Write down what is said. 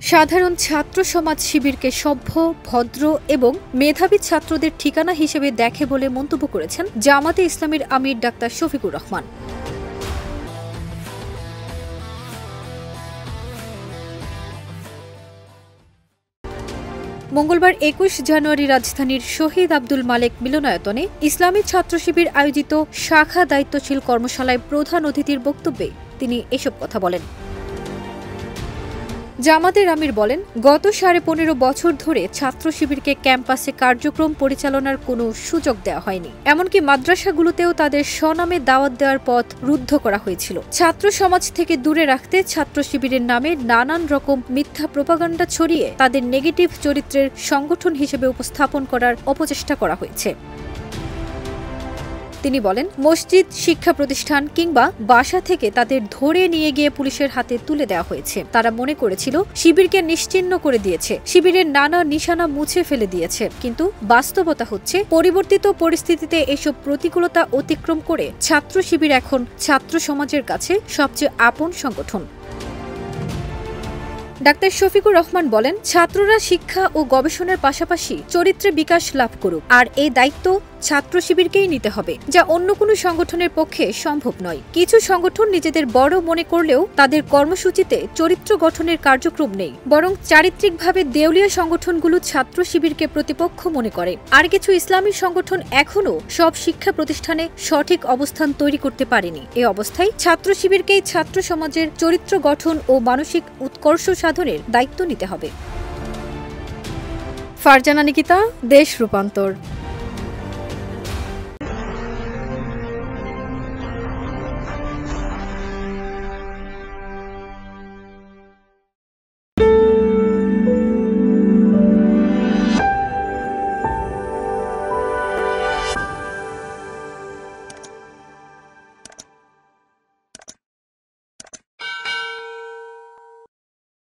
সাধারণ ছাত্র সমাজ শিবিরকে সভ্য, ভদ্র এবং মেধাবী ছাত্রদের ঠিকানা হিসেবে দেখে বলে মন্তব্য করেছেন জামাতে ইসলামীর আমির ডাক্তার শফিকুর রহমান। মঙ্গলবার ২১ জানুয়ারি রাজধানীর শহীদ আব্দুল মালেক মিলনায়তনে ইসলামী ছাত্র শিবির আয়োজিত শাখা দায়িত্বশীল কর্মশালায় প্রধান অতিথির বক্তব্যে তিনি এসব কথা বলেন। জামাতের আমির বলেন, গত ১৫.৫ বছর ধরে ছাত্র শিবিরকে ক্যাম্পাসে কার্যক্রম পরিচালনার কোনো সুযোগ দেওয়া হয়নি। এমনকি মাদ্রাসাগুলোতেও তাদের স্বনামে দাওয়াত দেওয়ার পথ রুদ্ধ করা হয়েছিল। ছাত্র সমাজ থেকে দূরে রাখতে ছাত্র শিবিরের নামে নানান রকম মিথ্যা প্রোপাগান্ডা ছড়িয়ে তাদের নেগেটিভ চরিত্রের সংগঠন হিসেবে উপস্থাপন করার অপচেষ্টা করা হয়েছে। তিনি বলেন, মসজিদ, শিক্ষা প্রতিষ্ঠান কিংবা বাসা থেকে তাদের ধরে নিয়ে গিয়ে পুলিশের হাতে তুলে দেওয়া হয়েছে। তারা মনে করেছিল শিবিরকে নিশ্চিহ্ন করে দিয়েছে, শিবিরের নানা নিশানা মুছে ফেলে দিয়েছে। কিন্তু বাস্তবতা হচ্ছে, পরিবর্তিত পরিস্থিতিতে এসব প্রতিকূলতা অতিক্রম করে ছাত্র শিবির এখন ছাত্র সমাজের কাছে সবচেয়ে আপন সংগঠন। ডাক্তার শফিকুর রহমান বলেন, ছাত্ররা শিক্ষা ও গবেষণার পাশাপাশি চরিত্রে বিকাশ লাভ করুক, আর এই দায়িত্ব ছাত্র শিবিরকেই নিতে হবে, যা অন্য কোনো সংগঠনের পক্ষে সম্ভব নয়। কিছু সংগঠন নিজেদের বড় মনে করলেও তাদের কর্মসূচিতে চরিত্র গঠনের কার্যক্রম নেই, বরং চারিত্রিকভাবে দেউলিয়া সংগঠনগুলো ছাত্র শিবিরকে প্রতিপক্ষ মনে করে। আর কিছু ইসলামী সংগঠন এখনও সব শিক্ষা প্রতিষ্ঠানে সঠিক অবস্থান তৈরি করতে পারেনি। এই অবস্থায় ছাত্র শিবিরকেই ছাত্র সমাজের চরিত্র গঠন ও মানসিক উৎকর্ষ সাধনের দায়িত্ব নিতে হবে। ফারজানা নিকিতা, দেশ রূপান্তর।